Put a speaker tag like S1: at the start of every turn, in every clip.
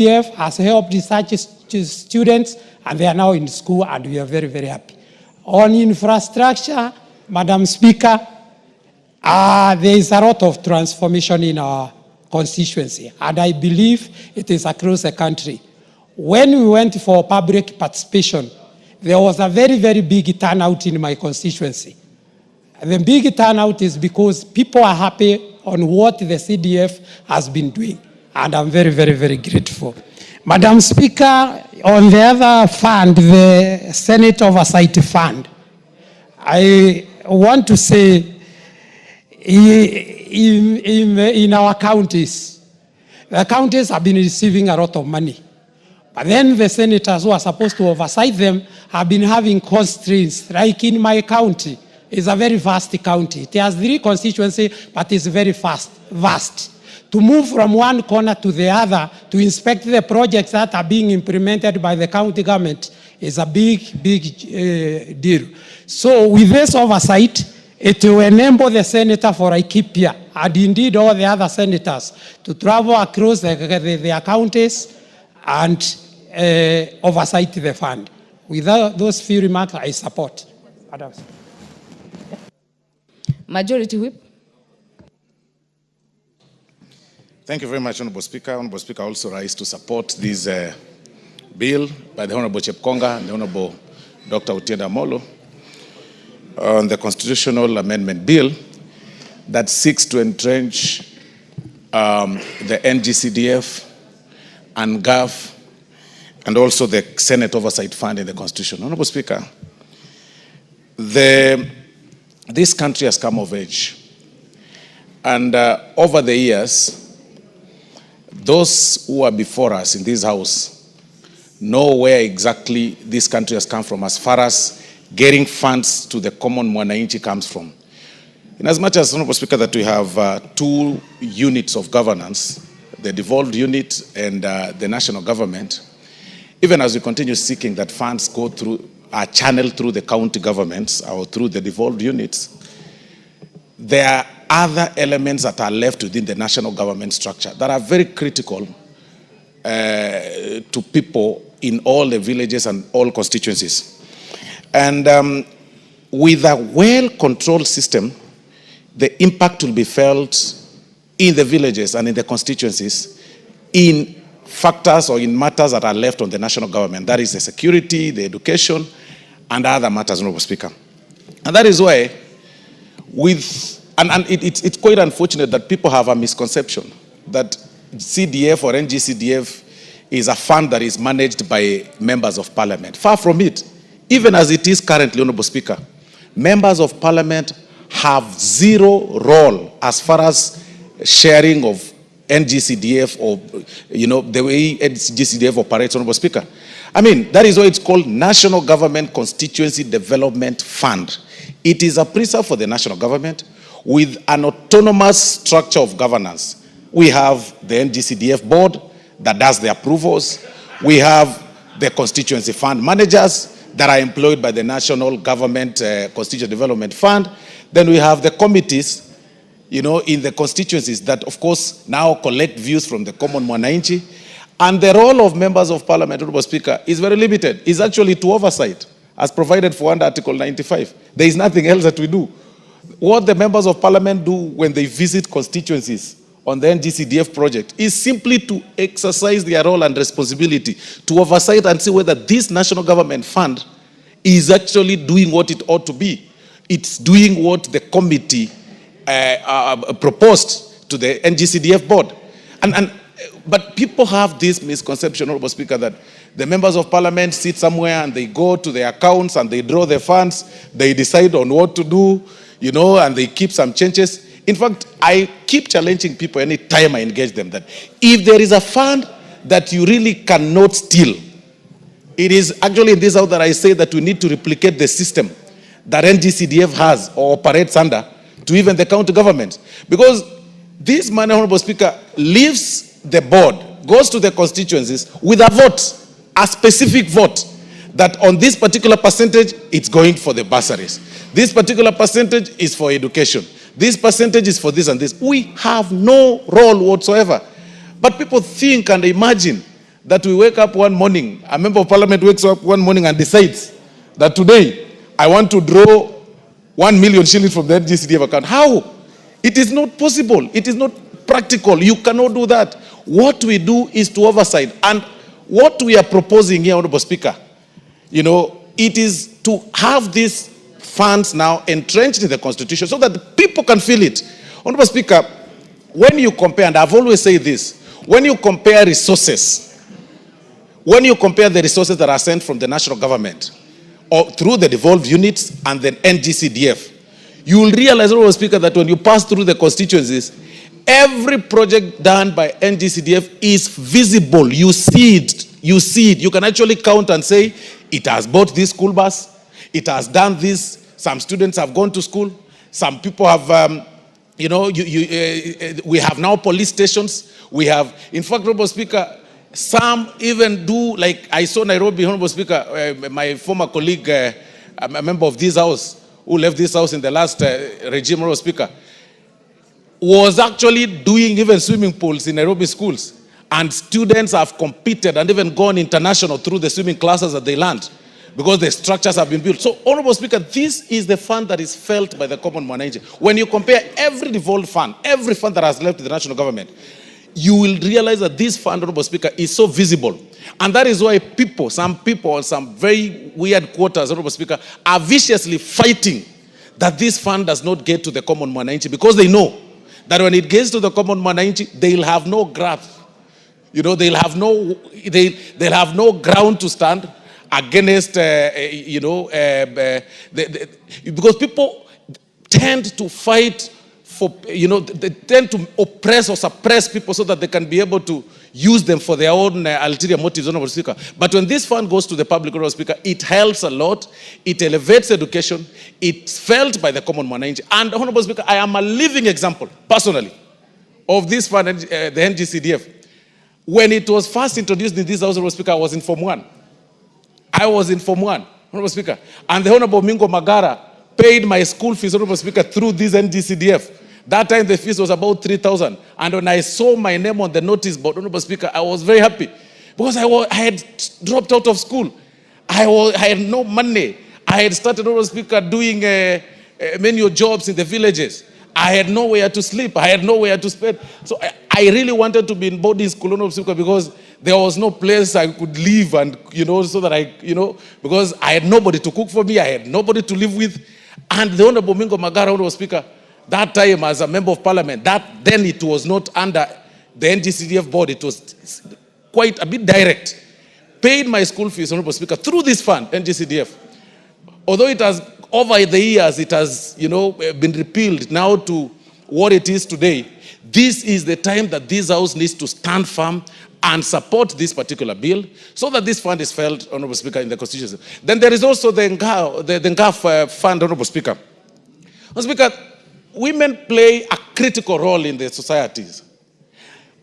S1: CDF has helped such students, and they are now in school, and we are very, very happy. On infrastructure, Madam Speaker, there is a lot of transformation in our constituency, and I believe it is across the country. When we went for public participation, there was a very, very big turnout in my constituency. The big turnout is because people are happy on what the CDF has been doing, and I'm very, very, very grateful. Madam Speaker, on the other fund, the Senate Oversight Fund, I want to say in our counties, the counties have been receiving a lot of money. But then the senators who are supposed to oversight them have been having constraints. Like in my county, it's a very vast county. It has 3 constituencies, but it's very vast. To move from one corner to the other to inspect the projects that are being implemented by the county government is a big, big deal. So with this oversight, it will enable the senator for Laikipia, and indeed all the other senators, to travel across their counties and oversight the fund. Without those few remarks, I support.
S2: Majority Whip.
S3: Thank you very much, Honorable Speaker. Honorable Speaker, also rise to support this bill by the Honorable Chepkonga and the Honorable Dr. Otiende Amolo on the constitutional amendment bill that seeks to entrench the NGCDF and GAF and also the Senate Oversight Fund in the Constitution. Honorable Speaker, this country has come of age, and over the years, those who are before us in this house know where exactly this country has come from as far as getting funds to the common mwananchi comes from. In as much as, Honorable Speaker, that we have 2 units of governance, the devolved unit and the national government, even as we continue seeking that funds go through, are channeled through the county governments or through the devolved units, there are other elements that are left within the national government structure that are very critical to people in all the villages and all constituencies. And with a well-controlled system, the impact will be felt in the villages and in the constituencies in factors or in matters that are left on the national government. That is the security, the education, and other matters, Honorable Speaker. And that is why it's quite unfortunate that people have a misconception that CDF or NGCDF is a fund that is managed by members of parliament. Far from it. Even as it is currently, Honorable Speaker, members of parliament have 0 role as far as sharing of NGCDF or, the way NGCDF operates, Honorable Speaker. I mean, that is why it's called National Government Constituency Development Fund. It is a preserve for the national government with an autonomous structure of governance. We have the NGCDF board that does the approvals. We have the constituency fund managers that are employed by the national government constituency development fund. Then we have the committees, in the constituencies that, of course, now collect views from the common mwananchi. And the role of members of parliament, Honorable Speaker, is very limited. It's actually to oversight, as provided for under Article 95. There is nothing else that we do. What the members of parliament do when they visit constituencies on the NGCDF project is simply to exercise their role and responsibility to oversight and see whether this national government fund is actually doing what it ought to be. It's doing what the committee proposed to the NGCDF board. But people have this misconception, Honorable Speaker, that the members of parliament sit somewhere and they go to their accounts and they draw the funds, they decide on what to do, and they keep some changes. In fact, I keep challenging people any time I engage them that if there is a fund that you really cannot steal, it is actually in this house that I say that we need to replicate the system that NGCDF has or operates under to even the county government. Because this money, Honorable Speaker, leaves the board, goes to the constituencies with a vote, a specific vote, that on this particular percentage, it's going for the bursaries. This particular percentage is for education. This percentage is for this and this. We have no role whatsoever. But people think and imagine that we wake up one morning, a member of parliament wakes up one morning and decides that today I want to draw 1 million shillings from the NGCDF account. How? It is not possible. It is not practical. You cannot do that. What we do is to oversight. And what we are proposing here, Honorable Speaker, it is to have these funds now entrenched in the Constitution so that the people can feel it. Honorable Speaker, when you compare, and I've always said this, when you compare resources, when you compare the resources that are sent from the national government or through the devolved units and the NGCDF, you will realize, Honorable Speaker, that when you pass through the constituencies, every project done by NGCDF is visible. You see it. You see it. You can actually count and say, it has bought this school bus. It has done this. Some students have gone to school. Some people have, we have now police stations. We have, in fact, Honorable Speaker, some even do, like I saw Nairobi, Honorable Speaker, my former colleague, a member of this house, who left this house in the last regime, Honorable Speaker, was actually doing even swimming pools in Nairobi schools. And students have competed and even gone international through the swimming classes that they learned because the structures have been built. So, Honorable Speaker, this is the fund that is felt by the common mwananchi. When you compare every devolved fund, every fund that has left the national government, you will realize that this fund, Honorable Speaker, is so visible. And that is why some people, some very weird quarters, Honorable Speaker, are viciously fighting that this fund does not get to the common mwananchi because they know that when it gets to the common mwananchi, they'll have no grasp. They'll have no ground to stand against, because people tend to fight for, they tend to oppress or suppress people so that they can be able to use them for their own ulterior motives, Honorable Speaker. But when this fund goes to the public, Honorable Speaker, it helps a lot. It elevates education. It's felt by the common mwananchi. And, Honorable Speaker, I am a living example, personally, of this fund, the NGCDF. When it was first introduced in this House, Honorable Speaker, I was in Form 1. I was in Form 1, Honorable Speaker. And the Honorable Mingo Magara paid my school fees, Honorable Speaker, through this NGCDF. That time the fees was about 3,000. And when I saw my name on the notice board, Honorable Speaker, I was very happy. Because I had dropped out of school. I had no money. I had started, Honorable Speaker, doing many jobs in the villages. I had nowhere to sleep. I had nowhere to spend. So I really wanted to be in boarding school, Honorable Speaker, because there was no place I could live and, so that because I had nobody to cook for me. I had nobody to live with. And the Honorable Mingo Magara, Honorable Speaker, that time as a member of parliament, then it was not under the NGCDF board. It was quite a bit direct. Paid my school fees, Honorable Speaker, through this fund, NGCDF. Although it has, over the years, it has, been repealed now to what it is today. This is the time that this House needs to stand firm and support this particular bill so that this fund is felt, Honorable Speaker, in the Constitution. Then there is also the NGAF fund, Honorable Speaker. Honorable Speaker, women play a critical role in the societies.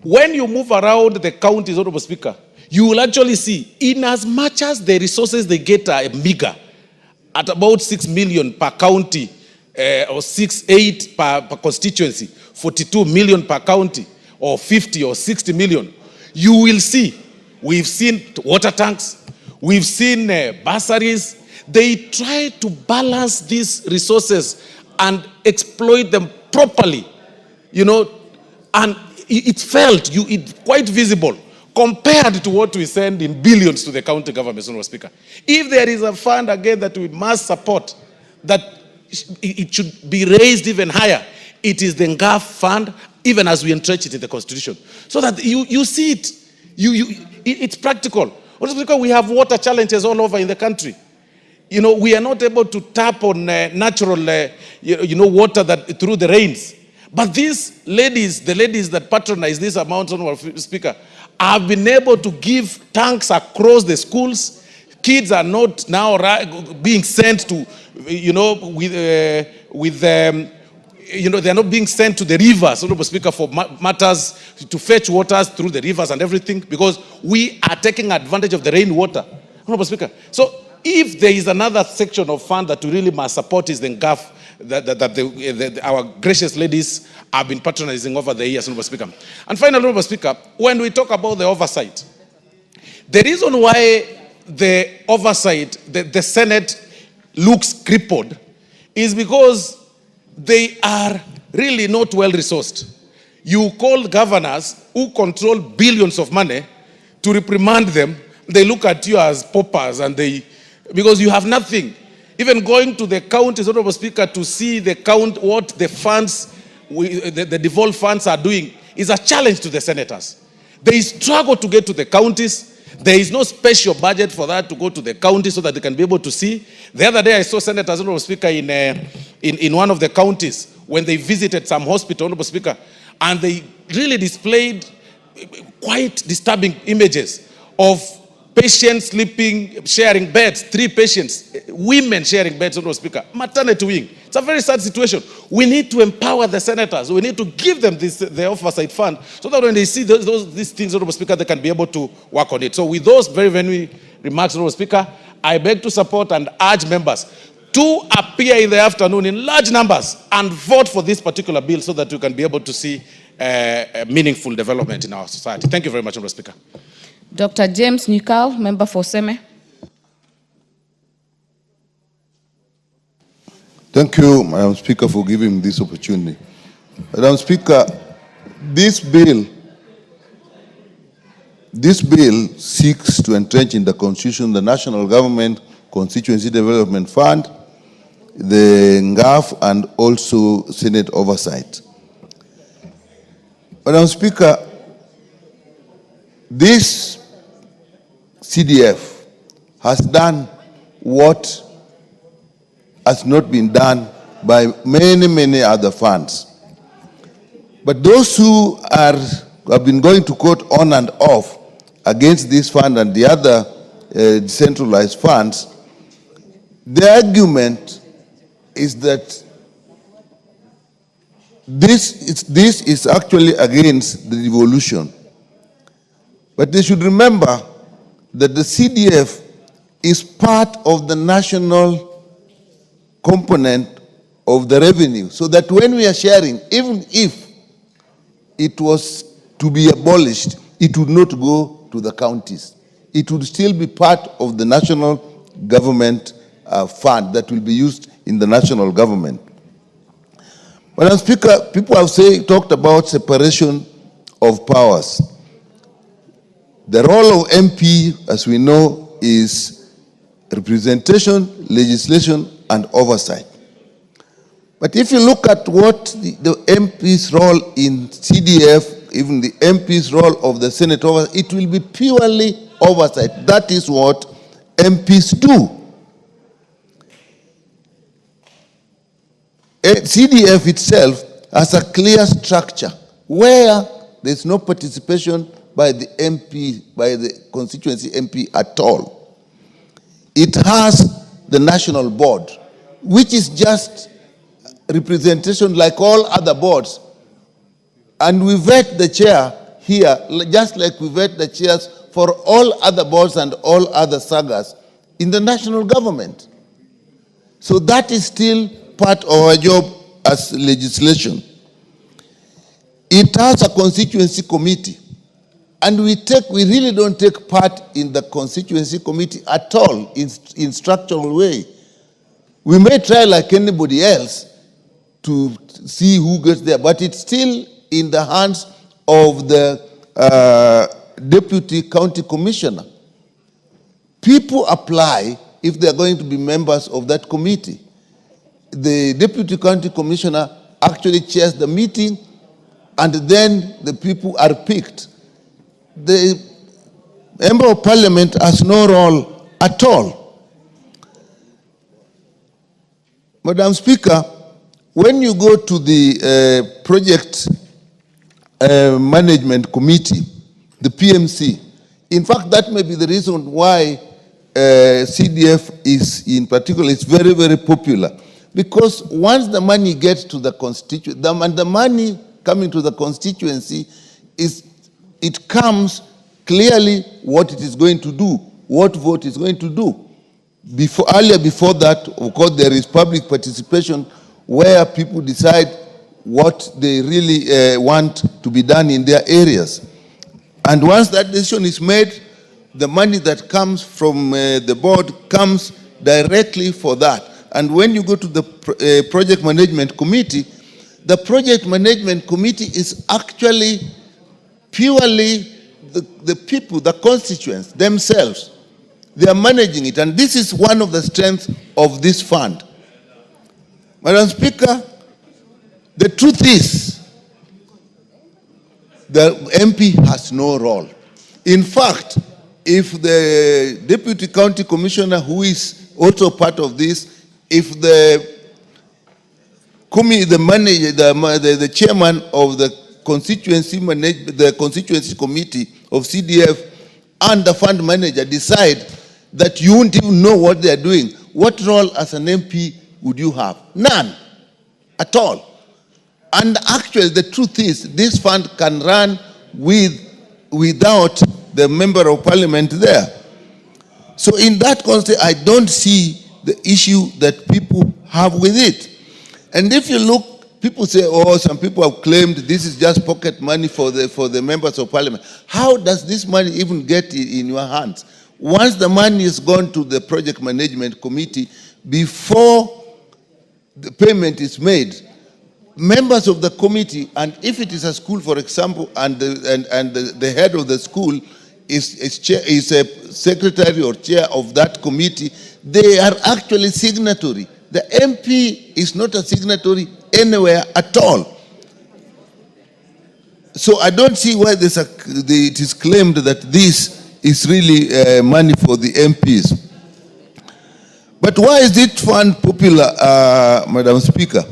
S3: When you move around the counties, Honorable Speaker, you will actually see, in as much as the resources they get are meager, at about 6 million per county, or 8 per constituency, 42 million per county, or 50 or 60 million, you will see, we've seen water tanks, we've seen bursaries. They try to balance these resources and exploit them properly, and it's felt, it's quite visible compared to what we send in billions to the county governments, Honorable Speaker. If there is a fund, again, that we must support, that it should be raised even higher, it is the NGAF fund, even as we entrench it in the Constitution. So that you see it, it's practical. Honorable Speaker, we have water challenges all over in the country. We are not able to tap on natural, water that through the rains. But these ladies, the ladies that patronize this amount, Honorable Speaker, have been able to give tanks across the schools. Kids are not now being sent to, they're not being sent to the rivers, Honorable Speaker, for matters to fetch waters through the rivers and everything, because we are taking advantage of the rainwater, Honorable Speaker. So if there is another section of fund that we really must support, is the NGAF that our gracious ladies have been patronizing over the years, Honorable Speaker. And finally, Honorable Speaker, when we talk about the oversight, The reason why the oversight, the Senate looks crippled is because they are really not well resourced. You call governors who control billions of money to reprimand them. They look at you as paupers, and because you have nothing. Even going to the counties, Honorable Speaker, to see the count, what the funds, the devolved funds are doing, is a challenge to the senators. They struggle to get to the counties. There is no special budget for that to go to the county so that they can be able to see. The other day I saw senators, Honorable Speaker, in one of the counties when they visited some hospital, Honorable Speaker, and they really displayed quite disturbing images of patients sleeping, sharing beds, 3 patients, women sharing beds, Honorable Speaker, maternity wing. It's a very sad situation. We need to empower the senators. We need to give them the oversight fund so that when they see these things, Honorable Speaker, they can be able to work on it. So with those very, very remarks, Honorable Speaker, I beg to support and urge members to appear in the afternoon in large numbers and vote for this particular bill so that we can be able to see a meaningful development in our society. Thank you very much, Honorable Speaker.
S2: Dr. James Nyikal, member for Seme.
S4: Thank you, Madam Speaker, for giving me this opportunity. Madam Speaker, this bill seeks to entrench in the Constitution the National Government Constituency Development Fund, the NGAF, and also Senate oversight. Madam Speaker, this CDF has done what has not been done by many, many other funds. But those who have been going to court on and off against this fund and the other decentralized funds, the argument is that this is actually against the devolution. But they should remember that the CDF is part of the national component of the revenue, so that when we are sharing, even if it was to be abolished, it would not go to the counties. It would still be part of the national government fund that will be used in the national government. Madam Speaker, people have talked about separation of powers. The role of MP, as we know, is representation, legislation, and oversight. But if you look at what the MP's role in CDF, even the MP's role of the Senate, it will be purely oversight. That is what MPs do. CDF itself has a clear structure where there's no participation by the MP, by the constituency MP at all. It has the national board, which is just representation like all other boards. And we vet the chair here, just like we vet the chairs for all other boards and all other sagas in the national government. So that is still part of our job as legislation. It has a constituency committee. And we really don't take part in the constituency committee at all in structural way. We may try like anybody else to see who gets there, but it's still in the hands of the deputy county commissioner. People apply if they're going to be members of that committee. The deputy county commissioner actually chairs the meeting, and then the people are picked. The member of parliament has no role at all. Madam Speaker, when you go to the project management committee, the PMC, in fact, that may be the reason why CDF is in particular, it's very, very popular. Because once the money gets to the constituency, the money coming to the constituency, it comes clearly what it is going to do, what vote is going to do. Earlier before that, of course, there is public participation where people decide what they really want to be done in their areas. And once that decision is made, the money that comes from the board comes directly for that. And when you go to the project management committee, the project management committee is actually purely the people, the constituents themselves. They are managing it, and this is one of the strengths of this fund. Madam Speaker, the truth is, the MP has no role. In fact, if the Deputy County Commissioner, who is also part of this, if the manager, the chairman of the constituency committee of CDF and the fund manager decide that you won't even know what they are doing, what role as an MP would you have? None at all. And actually, the truth is, this fund can run without the member of parliament there. So in that context, I don't see the issue that people have with it. And if you look, people say, oh, some people have claimed this is just pocket money for the members of parliament. How does this money even get in your hands? Once the money is gone to the project management committee, before the payment is made, members of the committee, and if it is a school, for example, and the head of the school is a secretary or chair of that committee, they are actually signatory. The MP is not a signatory anywhere at all. So I don't see why it is claimed that this is really money for the MPs. But why is it fund popular, Madam Speaker?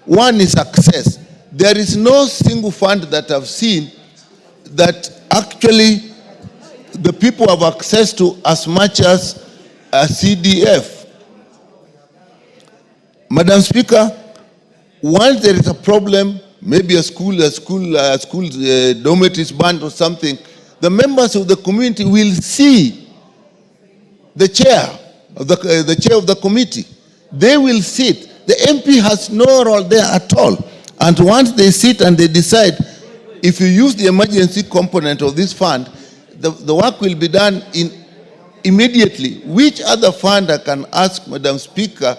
S4: One is access. There is no single fund that I've seen that actually the people have access to as much as a CDF. Madam Speaker, once there is a problem, maybe a school dormitory is banned or something, the members of the community will see the chair of the committee. They will sit. The MP has no role there at all. And once they sit and they decide, if you use the emergency component of this fund, the work will be done immediately. Which other fund I can ask, Madam Speaker,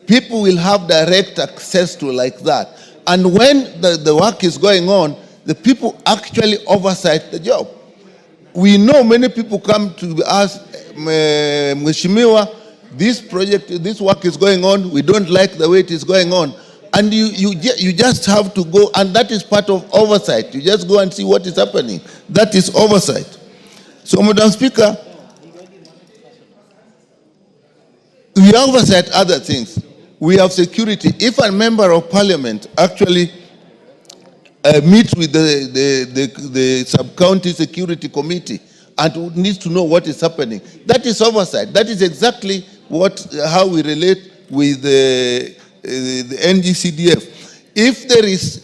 S4: people will have direct access to like that? And when the work is going on, the people actually oversight the job. We know many people come to us, Mheshimiwa, this work is going on, we don't like the way it is going on. And you just have to go, and that is part of oversight. You just go and see what is happening. That is oversight. So, Madam Speaker, we oversight other things. We have security. If a member of parliament actually meets with the sub-county security committee and needs to know what is happening, that is oversight. That is exactly how we relate with the NGCDF. If there is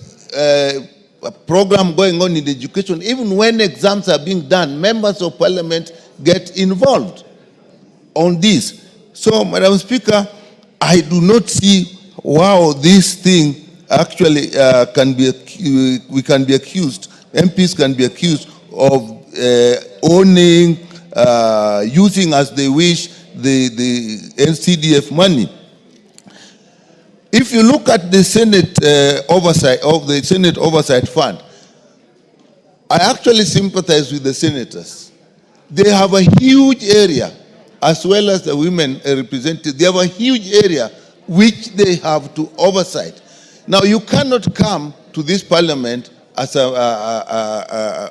S4: a program going on in education, even when exams are being done, members of parliament get involved on this. So, Madam Speaker, I do not see how this thing actually we can be accused, MPs can be accused of owning, using as they wish the NCDF money. If you look at the Senate Senate Oversight Fund, I actually sympathize with the senators. They have a huge area, as well as the women represented. They have a huge area which they have to oversight. Now, you cannot come to this parliament as a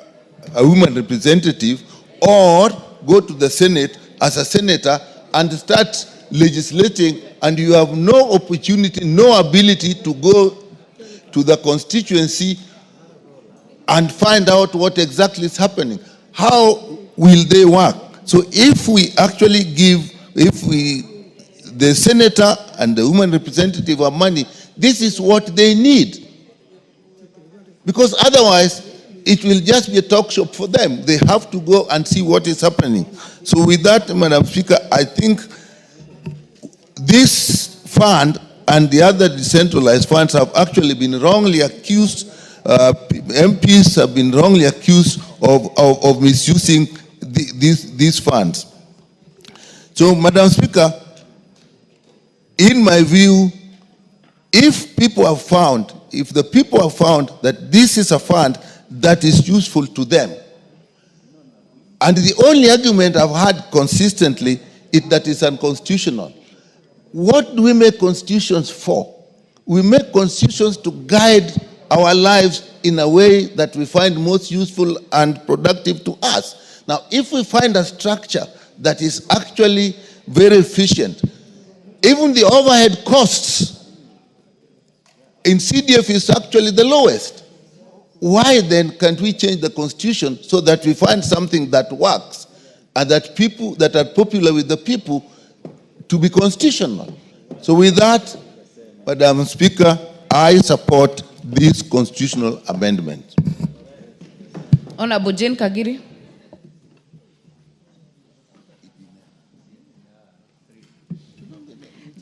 S4: woman representative or go to the Senate as a senator and start legislating, and you have no opportunity, no ability to go to the constituency and find out what exactly is happening. How will they work? So if we actually the senator and the woman representative have money, this is what they need. Because otherwise, it will just be a talk shop for them. They have to go and see what is happening. So with that, Madam Speaker, I think this fund and the other decentralized funds have actually been wrongly accused. MPs have been wrongly accused of misusing these funds. So, Madam Speaker, in my view, if the people have found that this is a fund that is useful to them, and the only argument I've had consistently is that it's unconstitutional. What do we make constitutions for? We make constitutions to guide our lives in a way that we find most useful and productive to us. Now, if we find a structure that is actually very efficient, even the overhead costs in CDF is actually the lowest. Why then can't we change the constitution so that we find something that works and that people that are popular with the people to be constitutional? So with that, Madam Speaker, I support this constitutional amendment.
S2: Honorable Jane Kagiri.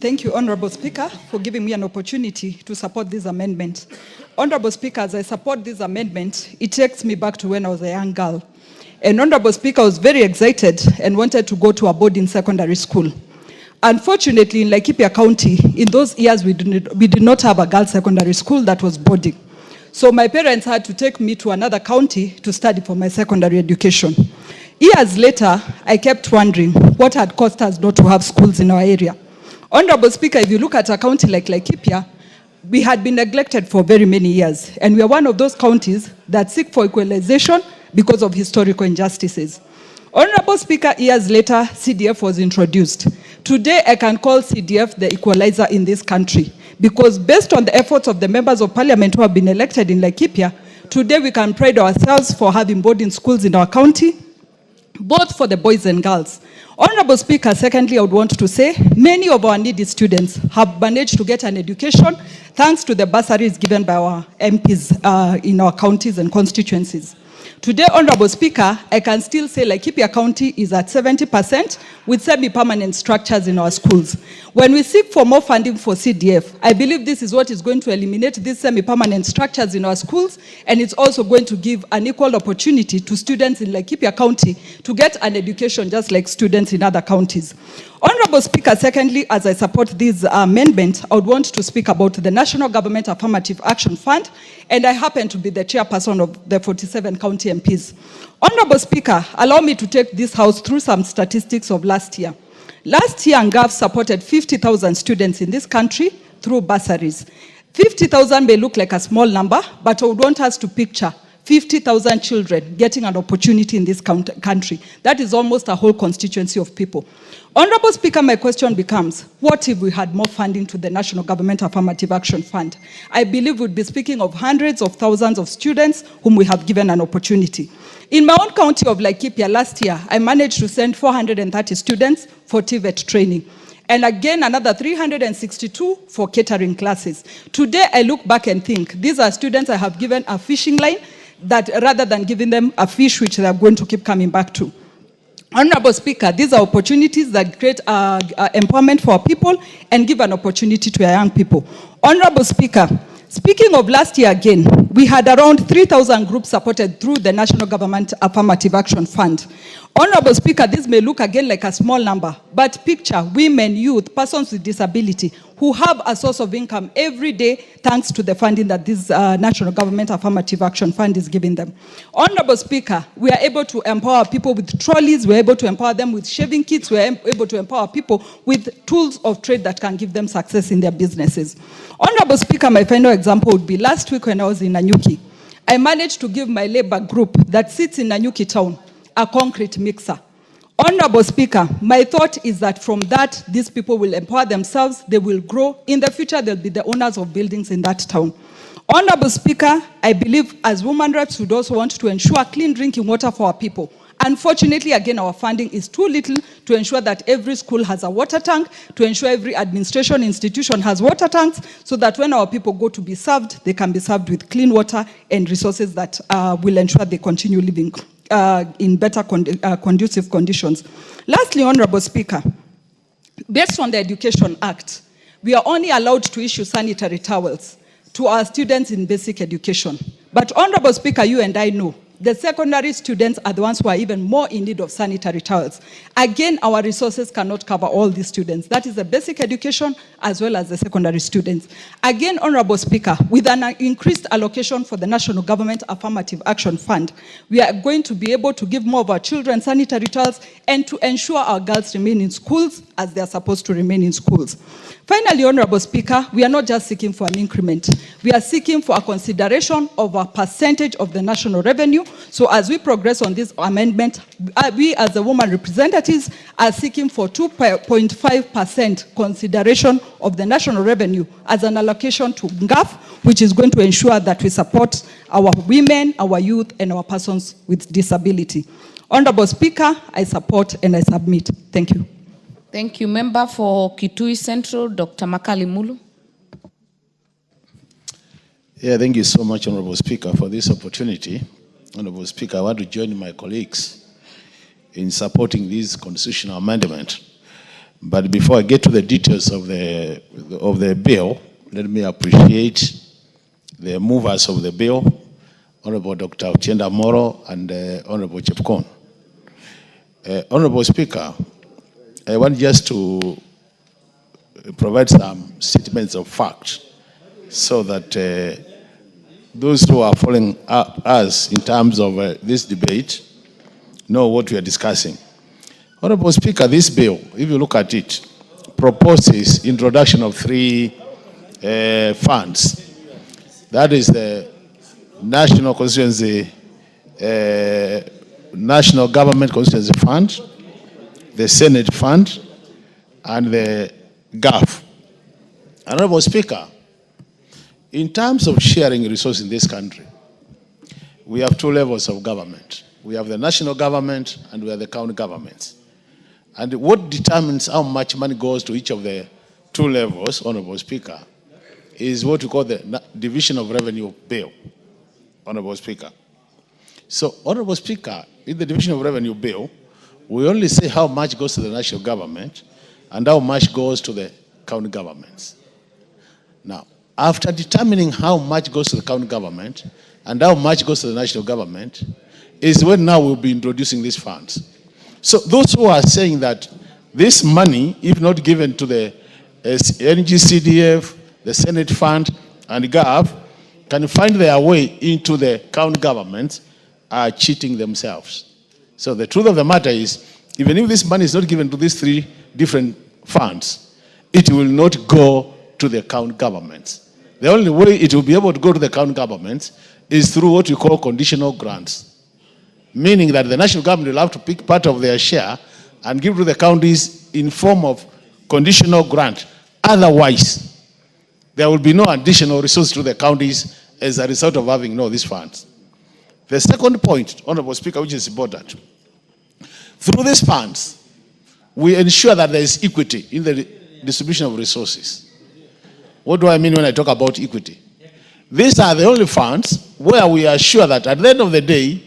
S5: Thank you, Honorable Speaker, for giving me an opportunity to support this amendment. Honorable Speaker, as I support this amendment, it takes me back to when I was a young girl. And Honorable Speaker, I was very excited and wanted to go to a boarding secondary school. Unfortunately, in Laikipia County, in those years, we did not have a girls' secondary school that was boarding. So my parents had to take me to another county to study for my secondary education. Years later, I kept wondering what had caused us not to have schools in our area. Honorable Speaker, if you look at a county like Laikipia, we had been neglected for very many years, and we are one of those counties that seek for equalization because of historical injustices. Honorable Speaker, years later, CDF was introduced. Today, I can call CDF the equalizer in this country, because based on the efforts of the members of parliament who have been elected in Laikipia, today we can pride ourselves for having boarding schools in our county, both for the boys and girls. Honorable Speaker, secondly, I would want to say many of our needy students have managed to get an education thanks to the bursaries given by our MPs in our counties and constituencies. Today, Honorable Speaker, I can still say Laikipia County is at 70% with semi-permanent structures in our schools. When we seek for more funding for CDF, I believe this is what is going to eliminate these semi-permanent structures in our schools, and it's also going to give an equal opportunity to students in Laikipia County to get an education just like students in other counties. Honorable Speaker, secondly, as I support this amendment, I would want to speak about the National Government Affirmative Action Fund, and I happen to be the chairperson of the 47 county MPs. Honorable Speaker, allow me to take this House through some statistics of last year. Last year, NGAF supported 50,000 students in this country through bursaries. 50,000 may look like a small number, but I would want us to picture 50,000 children getting an opportunity in this country. That is almost a whole constituency of people. Honorable Speaker, my question becomes, what if we had more funding to the National Government Affirmative Action Fund? I believe we'd be speaking of hundreds of thousands of students whom we have given an opportunity. In my own county of Laikipia last year, I managed to send 430 students for TVET training. And again, another 362 for catering classes. Today, I look back and think, these are students I have given a fishing line that rather than giving them a fish which they are going to keep coming back to. Honorable Speaker, these are opportunities that create empowerment for our people and give an opportunity to our young people. Honorable Speaker, speaking of last year again, we had around 3,000 groups supported through the National Government Affirmative Action Fund. Honorable Speaker, this may look again like a small number, but picture women, youth, persons with disability who have a source of income every day thanks to the funding that this National Government Affirmative Action Fund is giving them. Honorable Speaker, we are able to empower people with trolleys, we're able to empower them with shaving kits, we're able to empower people with tools of trade that can give them success in their businesses. Honorable Speaker, my final example would be last week when I was in Nanyuki. I managed to give my labor group that sits in Nanyuki town a concrete mixer. Honorable Speaker, my thought is that from that, these people will empower themselves, they will grow. In the future, they'll be the owners of buildings in that town. Honorable Speaker, I believe as women reps would also want to ensure clean drinking water for our people. Unfortunately, again, our funding is too little to ensure that every school has a water tank, to ensure every administration institution has water tanks, so that when our people go to be served, they can be served with clean water and resources that will ensure they continue living in better conducive conditions. Lastly, Honorable Speaker, based on the Education Act, we are only allowed to issue sanitary towels to our students in basic education. But Honorable Speaker, you and I know, The secondary students are the ones who are even more in need of sanitary towels. Again, our resources cannot cover all these students. That is the basic education as well as the secondary students. Again, Honorable Speaker, with an increased allocation for the National Government Affirmative Action Fund, we are going to be able to give more of our children sanitary towels and to ensure our girls remain in schools as they are supposed to remain in schools. Finally, Honorable Speaker, we are not just seeking for an increment. We are seeking for a consideration of a percentage of the national revenue. So as we progress on this amendment, we as the women representatives are seeking for 2.5% consideration of the national revenue as an allocation to NGAF, which is going to ensure that we support our women, our youth, and our persons with disability. Honorable Speaker, I support and I submit. Thank you.
S2: Thank you. Member for Kitui Central, Dr. Makali Mulu.
S6: Yeah, thank you so much, Honorable Speaker, for this opportunity. Honorable Speaker, I want to join my colleagues in supporting this constitutional amendment. But before I get to the details of the bill, let me appreciate the movers of the bill, Honorable Dr. Uchenda Moro and Honorable Chepkon. Honorable Speaker, I want just to provide some statements of fact so that those who are following us in terms of this debate know what we are discussing. Honorable Speaker, this bill, if you look at it, proposes introduction of 3 funds. That is the National Constituency, National Government Constituency Fund, the Senate Fund, and the GAF. Honorable Speaker, in terms of sharing resources in this country, we have 2 levels of government. We have the national government and we have the county governments. And what determines how much money goes to each of the 2 levels, Honorable Speaker, is what we call the Division of Revenue Bill, Honorable Speaker. So, Honorable Speaker, in the Division of Revenue Bill, we only say how much goes to the national government and how much goes to the county governments. Now, after determining how much goes to the county government and how much goes to the national government, is when now we'll be introducing these funds. So those who are saying that this money, if not given to the NGCDF, the Senate Fund, and GAF, can find their way into the county governments, are cheating themselves. So the truth of the matter is, even if this money is not given to these 3 different funds, it will not go to the county governments. The only way it will be able to go to the county governments is through what we call conditional grants. Meaning that the national government will have to pick part of their share and give to the counties in form of conditional grant. Otherwise, there will be no additional resources to the counties as a result of having these funds. The second point, Honorable Speaker, which is important, through these funds, we ensure that there is equity in the distribution of resources. What do I mean when I talk about equity? These are the only funds where we are sure that at the end of the day,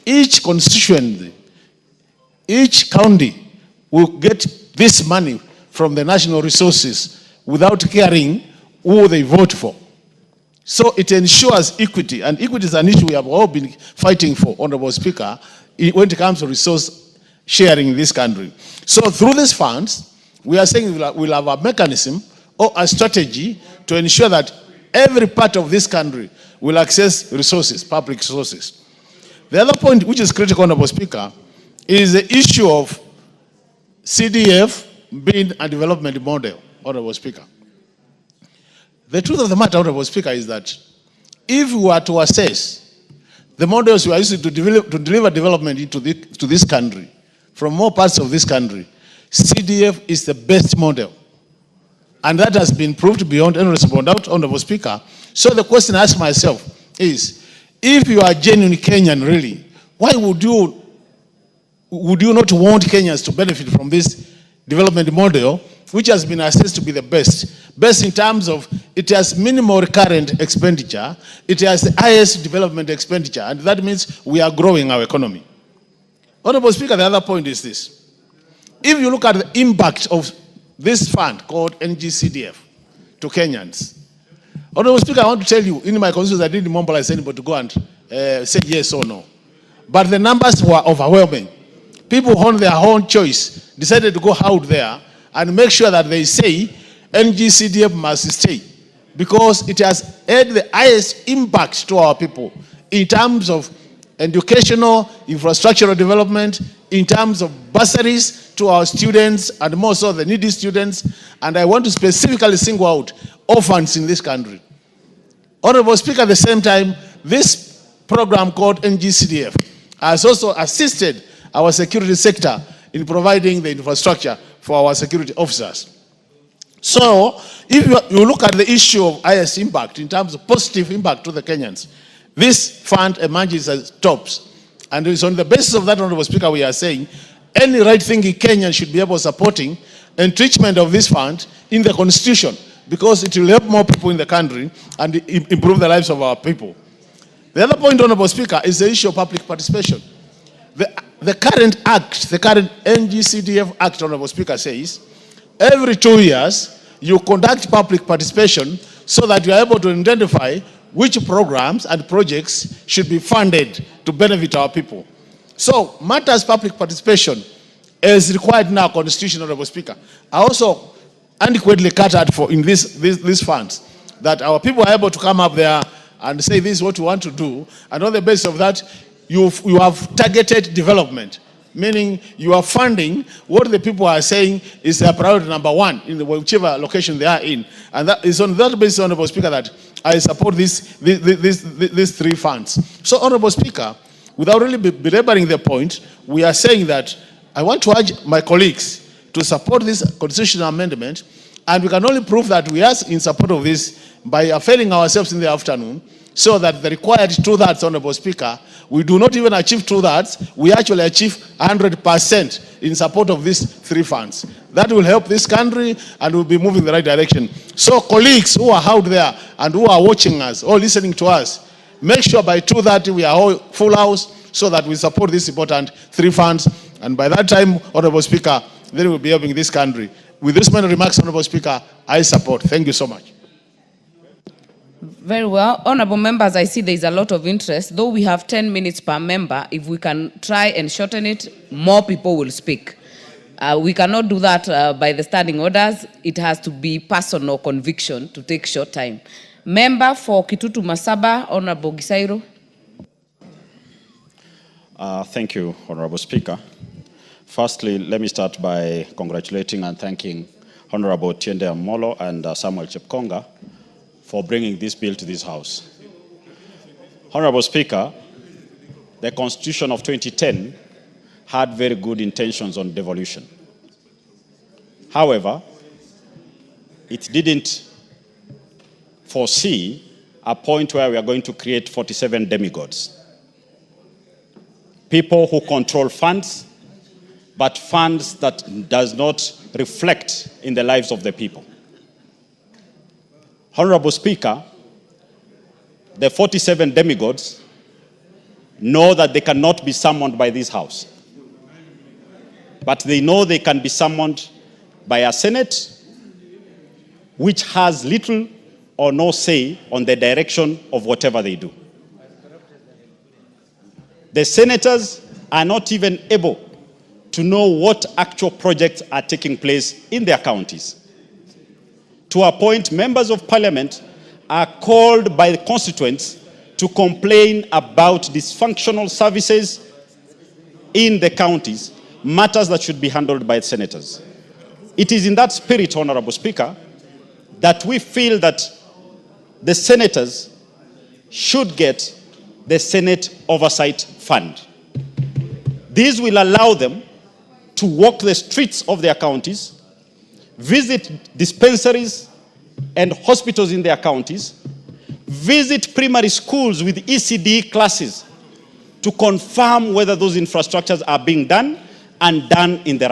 S6: each constituency, each county will get this money from the national resources without caring who they vote for. So it ensures equity, and equity is an issue we have all been fighting for, Honorable Speaker, when it comes to resource sharing in this country. So through these funds, we are saying we'll have a mechanism or a strategy to ensure that every part of this country will access resources, public resources. The other point which is critical, Honorable Speaker, is the issue of CDF being a development model, Honorable Speaker. The truth of the matter, Honorable Speaker, is that if we were to assess the models we are using to deliver development to this country, from more parts of this country, CDF is the best model. And that has been proved beyond any reasonable doubt, Honorable Speaker. So the question I ask myself is, if you are genuine Kenyan, really, why would you not want Kenyans to benefit from this development model, which has been assessed to be the best? Best in terms of it has minimal recurrent expenditure, it has the highest development expenditure, and that means we are growing our economy. Honorable Speaker, the other point is this. If you look at the impact of this fund called NGCDF to Kenyans, Honorable Speaker, I want to tell you, in my constituency, I didn't mobilize anybody to go and say yes or no. but the numbers were overwhelming. People on their own choice decided to go out there and make sure that they say NGCDF must stay, because it has had the highest impact to our people in terms of educational, infrastructural development, in terms of bursaries to our students and more so the needy students. And I want to specifically single out orphans in this country. Honorable Speaker, at the same time, this program called NGCDF has also assisted our security sector in providing the infrastructure for our security officers. So, if you look at the issue of highest impact in terms of positive impact to the Kenyans, this fund emerges as tops. And it's on the basis of that, Honorable Speaker, we are saying any right-thinking Kenyan should be able supporting enrichment of this fund in the Constitution, because it will help more people in the country and improve the lives of our people. The other point, Honorable Speaker, is the issue of public participation. The current act, the current NGCDF Act, Honorable Speaker, says every 2 years you conduct public participation so that you are able to identify which programs and projects should be funded to benefit our people. So, matters public participation is required in our Constitution, Honorable Speaker. I also adequately catered for in these funds that our people are able to come up there and say this is what we want to do, and on the basis of that, you have targeted development, meaning you are funding what the people are saying is their priority number one in whichever location they are in. And that is on that basis, Honorable Speaker, that I support these three funds. So, Honorable Speaker, without really belaboring the point, we are saying that I want to urge my colleagues to support this constitutional amendment, and we can only prove that we are in support of this by availing ourselves in the afternoon, so that the required 2/3, Honorable Speaker, we do not even achieve 2/3, we actually achieve 100% in support of these three funds. That will help this country and will be moving in the right direction. So colleagues who are out there and who are watching us or listening to us, make sure by 2:30 we are all full house so that we support these important three funds. And by that time, Honorable Speaker, then we'll be helping this country. With this many remarks, Honorable Speaker, I support. Thank you so much.
S2: Very well. Honorable members, I see there is a lot of interest. Though we have 10 minutes per member, if we can try and shorten it, more people will speak. We cannot do that by the standing orders. It has to be personal conviction to take short time. Member for Kitutu Masaba, Honorable Gisairo.
S7: Thank you, Honorable Speaker. Firstly, let me start by congratulating and thanking Honorable Tiende Amolo and Samuel Chepkonga for bringing this bill to this House. Honorable Speaker, the Constitution of 2010 had very good intentions on devolution. However, it didn't foresee a point where we are going to create 47 demigods. People who control funds, but funds that does not reflect in the lives of the people. Honorable Speaker, the 47 demigods know that they cannot be summoned by this House. But they know they can be summoned by a Senate which has little or no say on the direction of whatever they do. The senators are not even able to know what actual projects are taking place in their counties. To a point, members of parliament are called by the constituents to complain about dysfunctional services in the counties, matters that should be handled by senators. It is in that spirit, Honorable Speaker, that we feel that the senators should get the Senate Oversight Fund. This will allow them to walk the streets of their counties, visit dispensaries and hospitals in their counties, visit primary schools with ECD classes to confirm whether those infrastructures are being done and done in the right